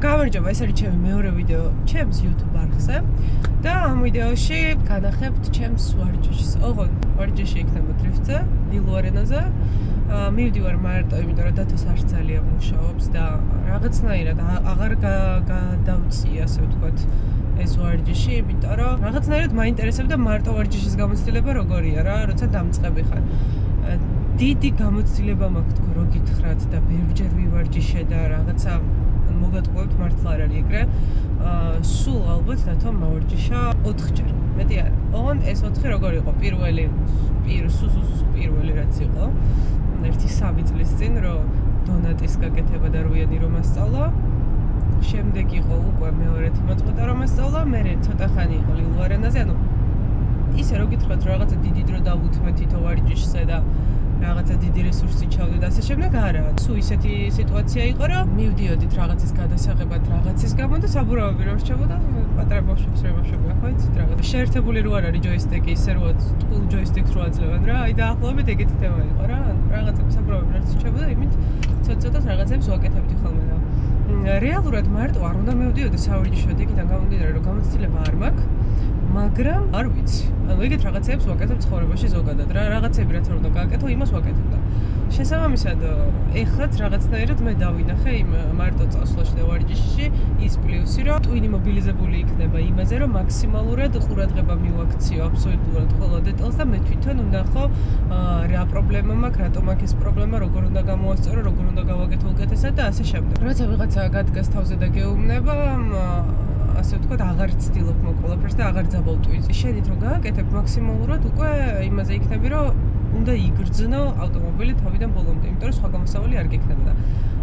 გამარჯობა, ეს არის ჩემი მეორე ვიდეო ჩემს YouTube არხზე და ამ ვიდეოში განახებთ ჩემს ვარჯიშს. ოღონდ ვარჯიში იქნება დრიფტზე, ლილო არენაზე. მივდივარ მარტო, იმიტომ რომ დათოს არც ძალიან მუშაობს და რაღაცნაირად აღარ გადავწია, ასე ვთქვათ, ეს ვარჯიში, იმიტომ რომ რაღაცნაირად მაინტერესებდა მარტო ვარჯიშის გამოცდილება როგორია რა, როცა დამწყები ხარ. დიდი გამოცდილება მაქვს თქო, რო გითხრათ და ბევრჯერ ვივარჯიშე და რაღაცა მოგატყუებთ მართლა არ არის ეგრე. სულ ალბათ დათო მოვარჯიშა 4ჯერ. მეტი არა. ოღონდ ეს 4 როგორ იყო? პირველი რაც იყო. ერთი 3 წლის წინ, რომ დონატის გაკეთება და რუიანი რომ ასწავლა. შემდეგ იყო უკვე მეორეთი მოწყვეტა რომ ასწავლა, მერე ცოტა ხანი იყო ლილო არენაზე, ანუ ისე რო გითხრათ რაღაცა დიდი დრო დავუთმე თითო ვარჯიშზე და რაღაცა დიდი რესურსი ჩავდე და ასე შემდეგ არა. სულ ისეთი სიტუაცია იყო, რომ მივდიოდით რაღაცის გადასაღებად რაღაცის გამო და საბურავები რო რჩებოდა, პატარა ბავშვებს რო ბავშვებია, ხო იცით რაღაცა. შეერთებული რო არ არის ჯოისტიკი, ისე რო ტყულ ჯოისტიკს რო აძლევენ რა, აი დაახლოებით ეგეთი თემა იყო რა. რაღაცა საბურავები რო რჩებოდა, იმით ცოტა რაღაცებს ვაკეთებდი ხოლმე და რეალურად მარტო არ უნდა მივდიოდი სავარჯიშოდ იქიდან გამომდინარე, რომ გამოცდილება არ მაქვს. მაგრამ არ ვიცი. ანუ ეგეთ რაღაცებს ვაკეთებ ცხოვრებაში ზოგადად რა. რაღაცები რაც არ უნდა გააკეთო, იმას ვაკეთებ და შესაბამისად ეხლაც რაღაცნაირად მე დავინახე იმ მარტო წასვლაში და ვარჯიშში ის პლუსი, რომ ტვინი მობილიზებული იქნება იმაზე, რომ მაქსიმალურად ყურადღება მივაქციო აბსოლუტურად ყველა დეტალს და მე თვითონ ვნახო რა პრობლემა მაქვს, რატომ აქ ეს პრობლემა, როგორ უნდა გამოვასწორო, როგორ უნდა გავაკეთო უკეთესად და ასე შემდეგ. როცა ვიღაცა გადგას თავზე და გეუბნება, ასე ვთქვათ, აღარ ცდილობ მოკოლაფერს და აღარ ძაბავტვით. შენით რომ გააკეთებ მაქსიმალურად უკვე იმაზე იქნები, რომ უნდა იგრძნო ავტომობილი თავიდან ბოლომდე, იმიტომ რომ სხვა გამოსავალი არ გექნება და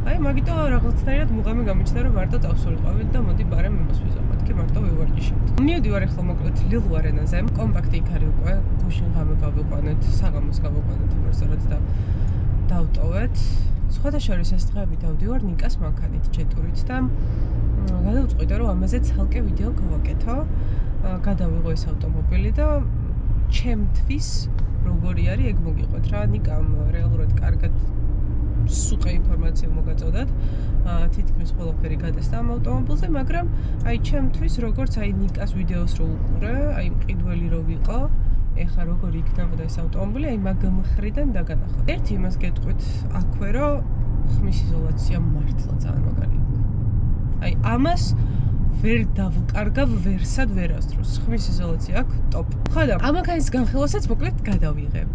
აი მაგიტო რაღაცნაირად მუღამი გამიჩნდა, რომ მარტო წავსულიყავით და მოდი ბარემ იმას ვიზამ, მეთქი მარტო ვივარჯიშებთ. მივდივარ ახლა მოკლედ ლილო არენაზე, კომპაქტი იქ არის უკვე, გუშინ ღამე გავიყვანეთ, საღამოს გავიყვანეთ უბრალოდ და დავტოვეთ. სხვათა შორის ეს დღეები დავდივარ ნიკას მანქანით ჯეტურით და გადავწყვიტე, რომ ამაზე ცალკე ვიდეო გავაკეთო. გადავიღო ეს ავტომობილი და ჩემთვის როგორი არის ეგ მოგიყვეთ რა. ნიკამ რეალურად კარგად სუყე ინფორმაცია მოგაწოდათ. თითქმის ყველაფერი გადასცა ამ ავტომობილზე, მაგრამ აი ჩემთვის როგორც აი ნიკას ვიდეოს რო უყურე, აი მყიდველი რო ვიყო, ეხლა როგორი იქნებოდა ეს ავტომობილი, აი მაგ მხრიდან დაგანახო. ერთი იმას გეტყვით აქვე, რომ ხმის იზოლაცია მართლა ძალიან მაგარია. აი ამას ვერ დავკარგავ ვერსად ვერასდროს. ხმის იზოლაცია აქვს ტოპ. ხო და ამაქანის განხილვასაც მოკლედ გადავიღებ.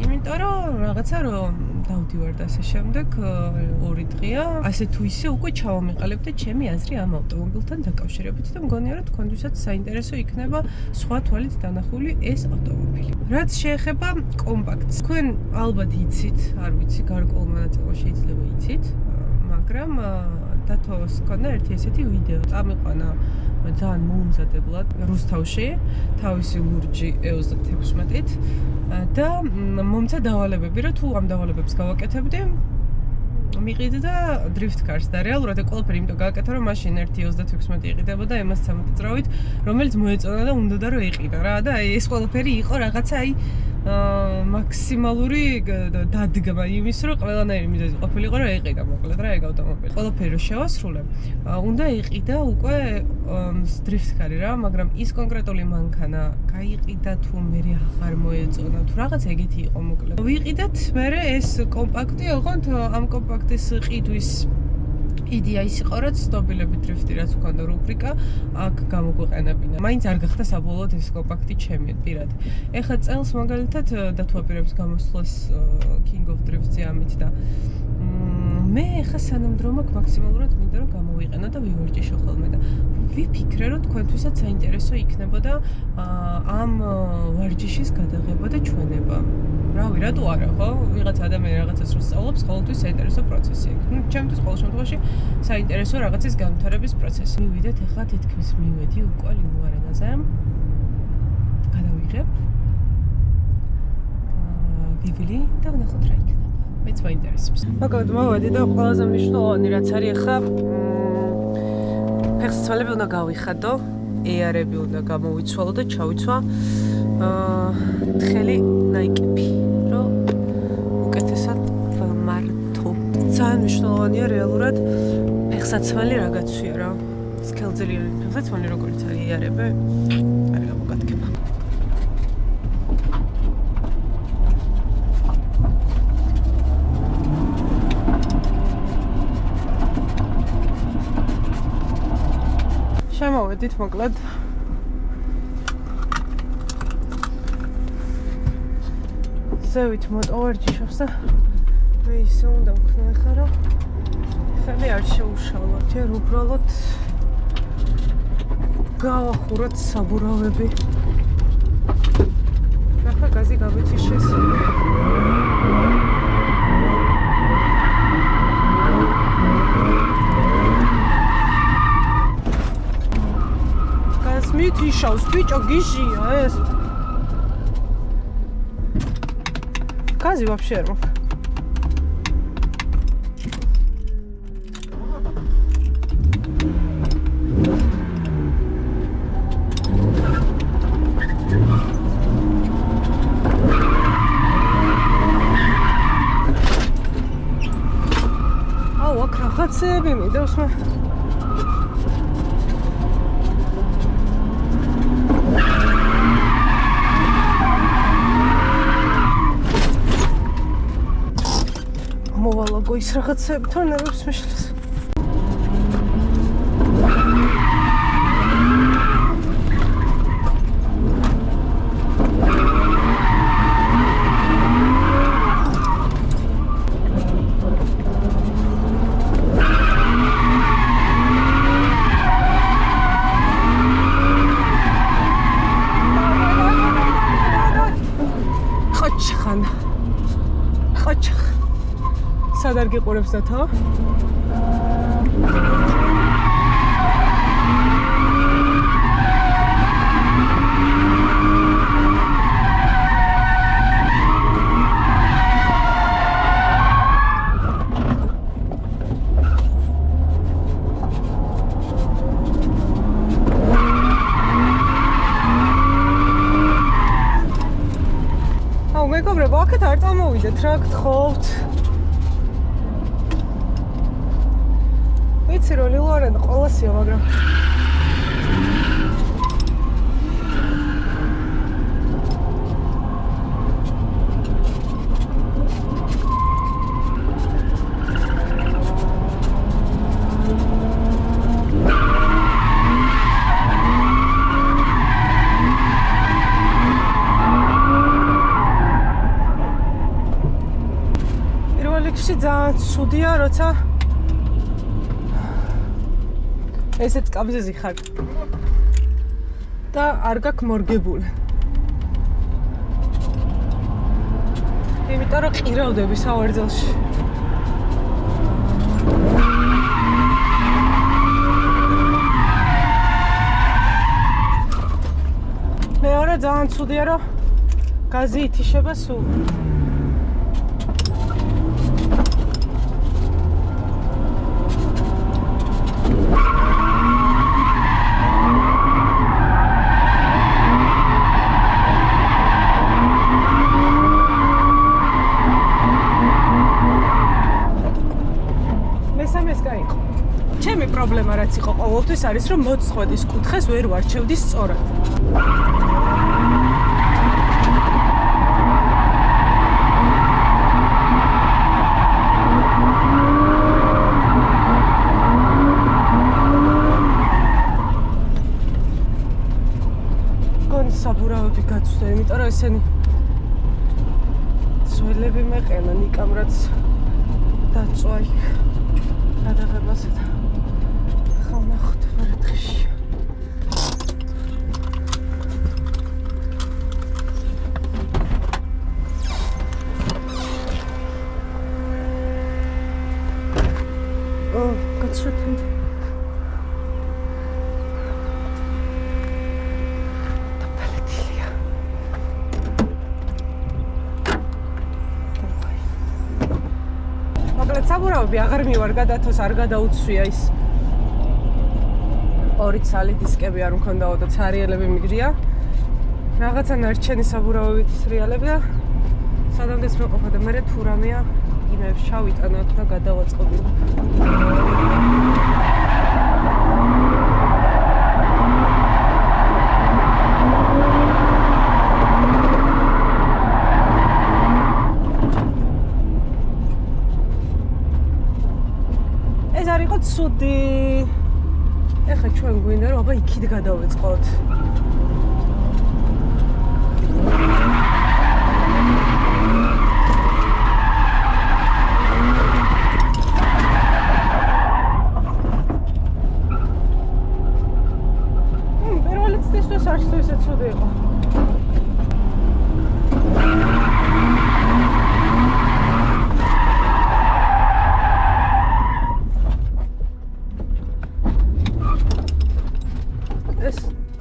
იმიტომ რომ რაღაცა რომ დავდივარ და ასე შემდეგ 2 დღეა, ასე თუ ისე უკვე ჩავამიყალებ და ჩემი აზრი ამ ავტომობილთან დაკავშირებით და მგონია რომ თქვენთვისაც საინტერესო იქნება სხვა თვალით დანახული ეს ავტომობილი. რაც შეეხება კომპაქტს, თქვენ ალბათ იცით, არ ვიცი, გარკვეულ მონაწილეში შეიძლება იცით, მაგრამ დათოს ქონდა ერთი ესეთი ვიდეო. წამიყვანა ძალიან მოუმზადებლად რუსთავში, თავისი ლურჯი E36-ით და მომცა დავალებები, რომ თუ ამ დავალებებს გავაკეთებდი, მიყიდე და დრიფტ კარს და რეალურად ეს ყველაფერი იმიტომ გააკეთა, რომ მაშინ ერთი 36 იყიდებოდა M13 წრავით, რომელიც მოეწონა და უნდა რომ ეყიდა რა და აი ეს ყველაფერი იყო რაღაცა აი მაქსიმალური დადგმა იმის, რომ ყველანაირი მიზეზი ყოფილიყო, რომ ეყიდა მოკლედ რა ეგ ავტომობილი. ყველაფერი რომ შევასრულებ, უნდა ეყიდა უკვე დრიფტ კარი რა, მაგრამ ის კონკრეტული მანქანა გაიყიდა თუ მე აღარ მოეწონა, თუ რაღაც ეგეთი იყო მოკლედ. ვიყიდეთ მე ეს კომპაქტი, ოღონდ ამ კომპაქტის ყიდვის იდეა ის იყო, რომ ცნობილები დრიფტი რაც ჰქონდა რუბრიკა, აქ გამოგვეყენებინა. მაინც არ გახდა საბოლოოდ ეს კომპაქტი ჩემი პირად. ეხლა წელს მაგალითად დათვალიერებს გამოსვლას King of Drifts-ზე ამით და მე ეხლა სანამ დრო მაქვს მაქსიმალურად მინდა რომ გამოვიყენო და ვივარჯიშო ხოლმე და ვიფიქრე რომ თქვენთვისაც საინტერესო იქნებოდა ამ ვარჯიშის გადაღება და ჩვენება. რავი, რატო არა, ხო? ვიღაც ადამიანი რაღაცას რო სწავლობს, ყოველთვის საინტერესო პროცესი. ჩემთვის ყოველ შემთხვევაში საინტერესო რაღაცის განვითარების პროცესი. მივიდეთ ეხლა თითქმის მივედი უკვე ლილო არენაზე. გადავიღებ. ვივლი და ვნახოთ რა იქნება. მეც მაინტერესებს. მოკლედ მოვედი და ყველაზე მნიშვნელოვანი რაც არის ახლა ფეხსაცმელები უნდა გავიხადო, ეარები უნდა გამოვიცვალო და ჩავიცვა თხელი ნაიკები, რომ უკეთესად ვმართო. ძალიან მნიშვნელოვანია რეალურად ფეხსაცმელი რა გაცვია რა. სქელძელიანი ფეხსაცმელი როგორც არის იარება. არ გამოგადგება. შემოვედით მოკლედ. ზევით მოტოვარჯიშობს და მე ისე უნდა ვქნა ხა რომ ხელი არ შეუშალოთ, ჯერ უბრალოდ გავახუროთ საბურავები. ახლა გაზი გავეჩიშეს. გასმით იშავს, ბიჭო, გიჟია ეს. გაზი вообще არ მაქვს. რაღაცები მიდევს მე. მოვალაგო ის რაღაცები თან ნერვებს მიშლის. სად არ გიყურებს და თა? აუ მეგობრებო, აქეთ არ წამოვიდეთ რა გთხოვთ. ვიცი რომ ლილუარენ ყოველსია, მაგრამ პირველ რიგში ძალიან ცუდია, როცა ესეც კაბზეზე ხარ და არ გაქვს მორგებული. იმიტომ რომ ყირავდები სავარძელში. მეორე ძალიან ცუდია რომ გაზი ითიშება სულ. ჩემი პრობლემა რაც იყო ყოველთვის არის რომ მოწყვეტის კუთხეს ვერ ვარჩევდი სწორად. გონი საბურავები გაწვდა, იმიტომ რომ ესენი ძველები მეყენა ნიკამ რაც დაწვა იქ გადაღებასა და ხალხთ ვერთხში. გაწვდა. საბურავები აღარ მივარ გადათოს არ გადაუცვია ის ორი ცალი დისკები არ მქონდაო და ცარიელები მიგდია რაღაცა ნარჩენი საბურავებით სრიალები და სადამდეც მეყოფა და მე თუ რამეა машинებს ჩავიტანოთ და გადავაწყობილოთ. ეს არ იყო ცუდი. ეხლა ჩვენ გვინდა რომ აბა იქით გადავეწყოთ.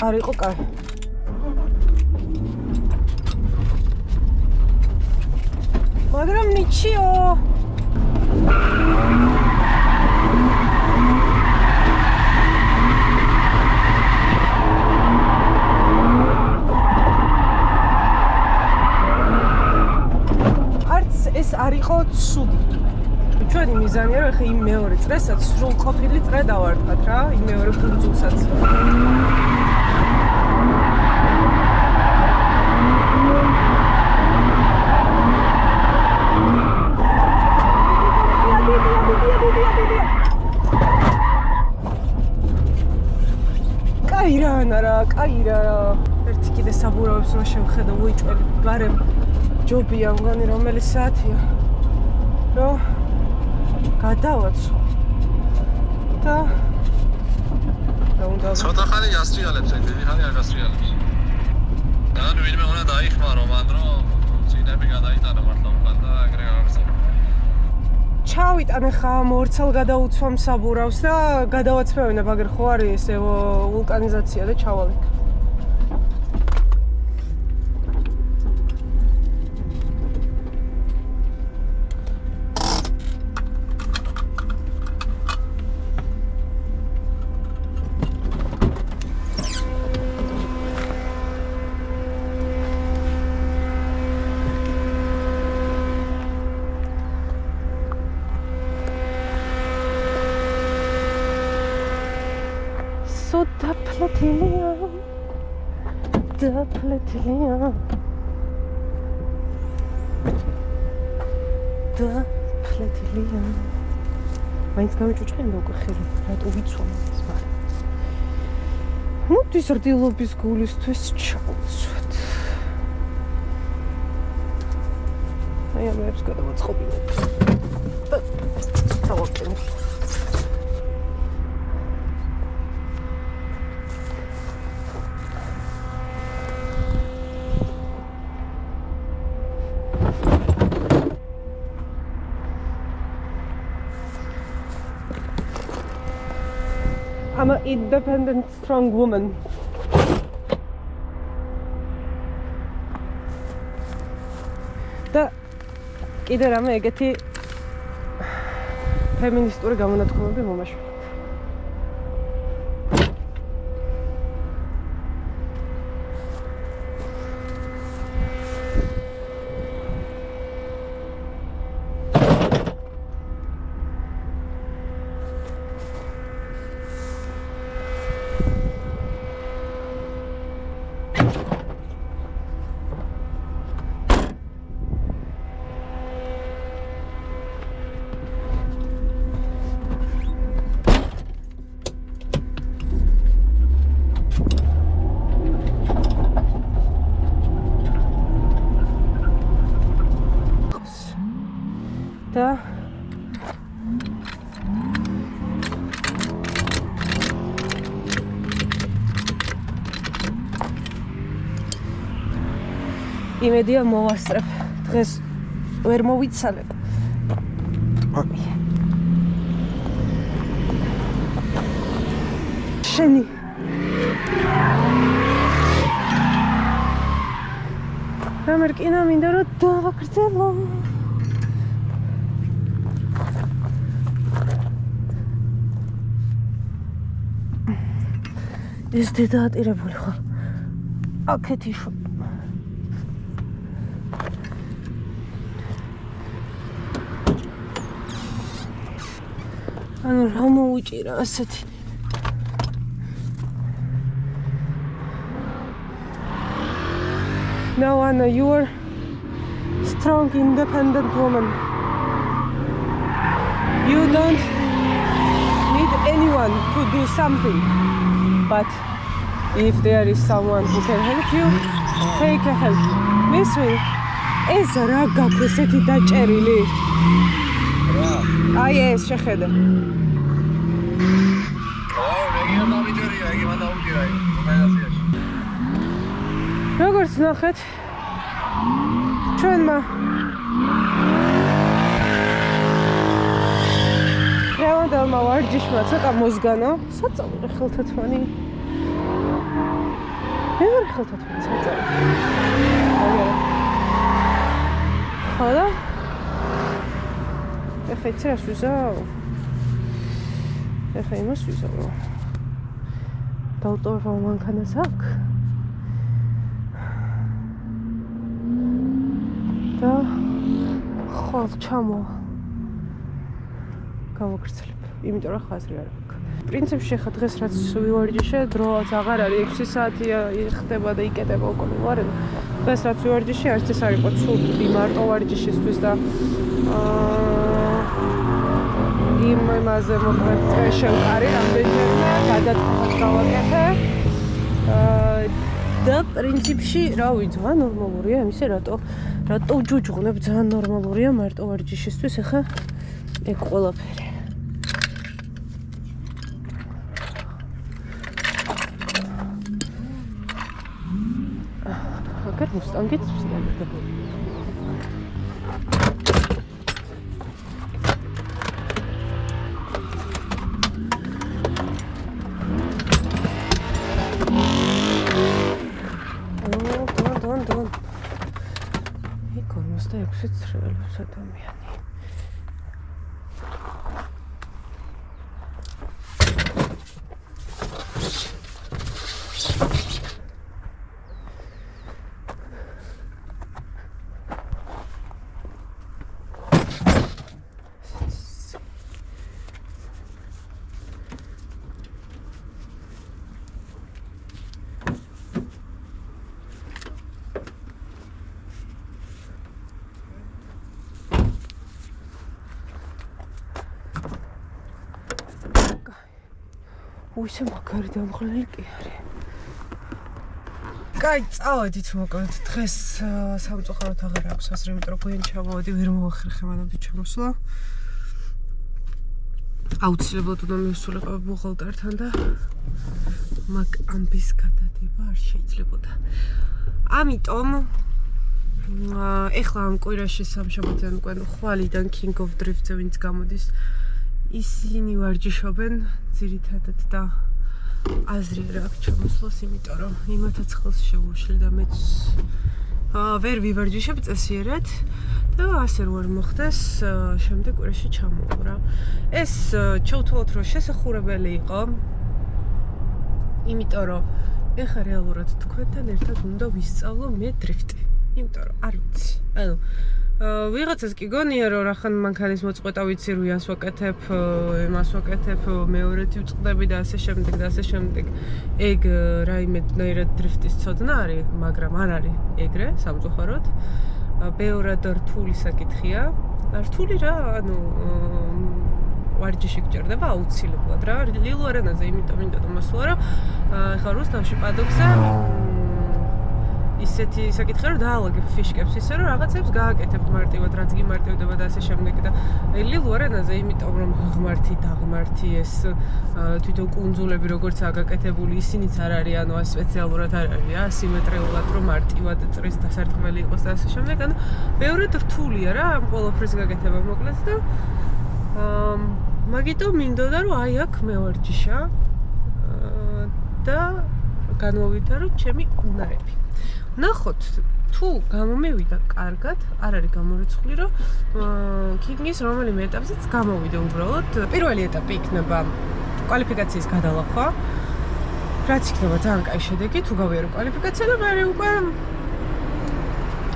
არ იყო კაი. მაგრამ ნიჩიო. არც ეს არ იყო ცუდი. ჩვენი მიზანია რომ ხე იმ მეორე წრესაც სრულყოფილი წრე დავარტყათ რა, იმ მეორე კუნძულსაც. კაირა ერთი კიდე საბურავებს რომ შევხედა უიჭველი გარემ ჯობია მგონი რომელი საათია რომ გადავაცო და უნდა ცოტა ხანი გასტრიალებს ეგ დიდი ხანი არ გასტრიალებს და ნუ ვინმე უნდა დაიხმარო მან რომ წინები გადაიტანა მართლა უკან და ეგრე აღსა ჩავიტანე ხა მორცალ გადაუცვამ საბურავს და გადავაცმევინა ბაგერ ხო არის ესე ვულკანიზაცია და ჩავალეკ და ფლეთილია მაინც გამიჭუჭყენ და უკვე ხელი რატო ვიცვამ ეს მაგრამ მოდი სრდილობის გულისთვის ჩავუცვათ აი ამებს გადავაწყობინებ და დავაყენებ I'm an independent, strong woman. და კიდე რამე ეგეთი ფემინისტური გამონათქვამები მომაშვა. და იმედია მოვასწრებ დღეს ვერ მოვიცალებ შენი რამერკინა მინდა რომ დავაგრძელო ეს დედაატირებული ხო აქეთი შო ანუ რა მოუჭირა ასეთი Now Anna, you are strong, independent woman. You don't need anyone to do something. But if there is someone who can help you, take a help. Miss me, ეს რა გაქვს ესეთი დაჭერილი? რა? აი ეს შეხედა. რეგიონ დამიჯერია, იგი მან დაუჭირა კომენდაციაში. როგორც ნახეთ, ჩვენმა რევანდელმა ვარჯიშმა ცოტა მოსგანა, საწოლი ხელთათმანი. მეორე ხელთათმანი საწოლი. ხოდა? ეხლა იცი რას ვიზავ? ეხლა იმას ვიზავ. დავტოვებ მანქანას აქ. და ხო ჩამო გავაგრძელებ, იმიტომ რომ ხაზრი არ აქვს. პრინციპში ხა დღეს რაც ვივარჯიშე, დროაც აღარ არის 6 საათია ხდება და იკეტება უკვე ვარ. დღეს რაც ვივარჯიშე, არც ეს არ იყო ცუდი მარტო ვარჯიშისთვის და იმაზე მოკლედ შევყარი რამდენჯერმე გადაწყობაც გავაკეთე. და პრინციპში რა ვიცი, ნორმალურია იმისე რატო ვჯუჯღუნებ, ძალიან ნორმალურია მარტო ვარჯიშისთვის ახლა ეგ ყველაფერი. აგერ მუსტანგიც ვსიამდა. სიცრელებს ადამიანი. ისე მაგარი დამღლელი კი არის. კაი, წავედით მოკლედ. დღეს სამწუხაროდ აღარ აქვს აზრი, იმიტომ რომ გვიან ჩავავედი, ვერ მოვახერხე მანამდე ჩამოსვლა. აუცილებლად უნდა მივსულიყო ბუღალტერთან და მაგ ამბის გადადება არ შეიძლებოდა. ამიტომ ეხლა ამ კვირაში სამშაბათიდან უკვე ხვალიდან King of Drift-ზე ვინც გამოდის ისინი ვარჯიშობენ ძირითადად და აზრი არ აქვს ჩამოსვლას, იმიტომ რომ იმათაც ხელს შეუშლი და მეც ვერ ვივარჯიშებ წესიერად და ასე რომ არ მოხდეს შემდეგ კვირაში ჩამოვა რა. ეს ჩავთვალოთ რომ შესახურებელი იყო, იმიტომ რომ ეხლა რეალურად თქვენთან ერთად უნდა ვისწავლო მე დრიფტი, იმიტომ რომ არ ვიცი. ანუ ვიღაცას კი გონია რომ რახან მანქანის მოწყვეტა ვიცი რომ ას ვაკეთებ, იმას ვაკეთებ, მეორეთი ვწყდები და ასე შემდეგ და ასე შემდეგ. ეგ რაიმედნაირად დრიფტის ცოდნა არის, მაგრამ არ არის ეგრე სამწუხაროდ. ბევრად რთული საკითხია. რთული რა, ანუ ვარჯიში გჭირდება აუცილებლად რა. ლილო არენაზე იმიტომ მინდა მოსვლა რომ ეხლა რუსთავში პადოქზე ისეთი საკითხი რომ დაალაგებ ფიშკებს ისე რომ რაღაცებს გააკეთებ მარტივად, რაც გიმარტივდება და ასე შემდეგ და ლილო არენაზე იმიტომ რომ ღმართი დაღმართი ეს თვითონ კუნძულები როგორც აგაკეთებული ისინიც არ არის, ანუ ეს სპეციალურად არ არის ასიმეტრიულად რომ მარტივად წრის დასარტყმელი იყოს და ასე შემდეგ, ანუ ბევრად რთულია რა ამ ყველაფრის გაკეთება მოკლედ და მაგიტომ მინდოდა რომ აი აქ მევარჯიშა და განვავითარო ჩემი უნარები. ნახოთ, თუ გამომევიდა კარგად, არ არის გამორიცხული, რომ King-ის რომელიმე ეტაპზეც გამოვიდა უბრალოდ. პირველი ეტაპი იქნება კვალიფიკაციის გადალახვა. რაც იქნება ძალიან კაი შედეგი, თუ გავიარო კვალიფიკაცია და მე უკვე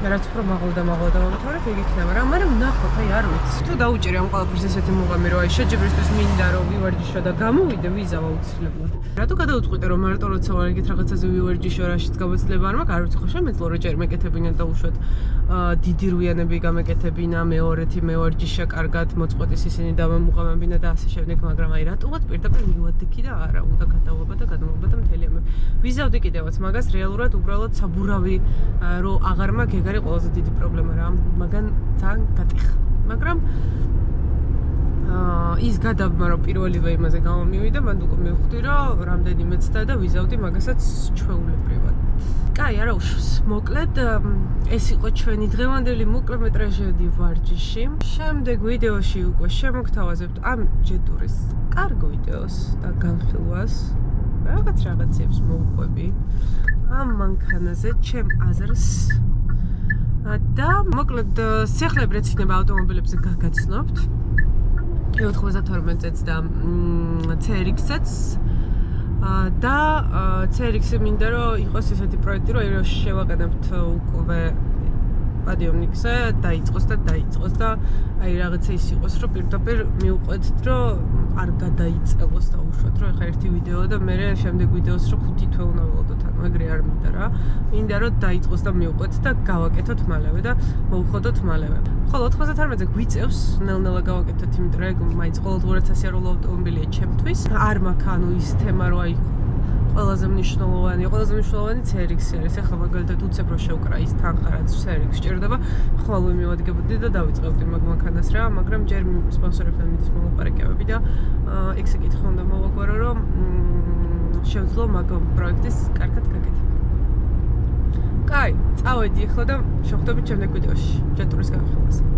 რაც უფრო მაღლა დამამთავრებ, ეგ იქნება, მაგრამ ნახოთ, აი არ ვიცი. თუ დაუჭირი ამ ყველაფერს ესეთი მუღამი, რომ აი შეჯიბრისთვის მინდა რომ ვივარჯიშო და გამოვიდე, ვიზა აუცილებლად. რატო გადავწყვიტე რომ მარტო როცა ვარ ეგეთ რაღაცაზე ვივარჯიშო, რაშიც გამოცდილება არ მაქვს, არ ვიცი, ხო შემეძლო რომ ჯერ მეკეთებინა და უშუალოდ დიდი რუიანები გამეკეთებინა, მეორეთი მევარჯიშა კარგად, მოწყვეტის ისინი დამამუღამებინა და ასე შემდეგ, მაგრამ აი რატოღაც პირდაპირ მივადგი და არა, უნდა გადავობა და გადმოვა და მთელი ამბები. ვიზავდი კიდევაც მაგას რეალურად უბრალოდ საბურავი რომ აღარ მაქვს, ეგ არის ყველაზე დიდი პრობლემა რა, მაგან ძალიან გატეხა. მაგრამ ის გადაბმა რომ პირველივე იმაზე გამომივიდა, მან უკვე მივხვდი რომ რამდენიმე ცდა და ვიზავდი მაგასაც ჩვეულებრივად. კაი, არა უშავს. მოკლედ ეს იყო ჩვენი დღევანდელი მოკლემეტრაჟიანი ვარჯიში. შემდეგ ვიდეოში უკვე შემოგთავაზებთ ამ ჯეტურის კარგ ვიდეოს და განხილვას. რაღაცებს მოვუყვები ამ მანქანაზე, ჩემ აზრს. და მოკლედ სიახლეებრეც იქნება ავტომობილებზე გაგაცნობთ. 92-ც და CRX-ც და CRX-ი მინდა რომ იყოს ესეთი პროექტი, რომ შევაყენებთ უკვე პადიომნიკზე, დაიწყოს და აი რაღაცა ის იყოს, რომ პირდაპირ მივყვეთ, რომ არ გადაიწელოს და უშუალოდ რომ ეხა ერთი ვიდეო და მე შემდეგ ვიდეოს რომ 5 თვე უნდა ველოდოთ, ანუ ეგრე არ მინდა რა. მინდა რომ დაიწყოს და მივყვეთ და გავაკეთოთ მალევე და მოვხოდოთ მალევე. ხოლო 98-ზე გვიწევს, ნელ-ნელა გავაკეთოთ, იმიტომ რომ ეგ მაინც ყოველდღურად სასიარულო ავტომობილია ჩემთვის. არ მაქვს ანუ ის თემა რომ აი ყველაზე მნიშვნელოვანი CRX-ი არის. ახლა მაგალითად უცებ რომ შევკრა ის თანხა რაც CRX სჭირდება, ხოლმე მივადგებოდი და დავიწყებდი მაგ მანქანას რა, მაგრამ ჯერ სპონსორებთან მიდის მოლაპარაკებები და ექსი კითხვა უნდა მოვაგვარო, რომ შევძლო მაგ პროექტის კარგად გაკეთება. კაი, წავედი ახლა და შევხვდებით შემდეგ ვიდეოში. ჯეტურის განხილვაზე.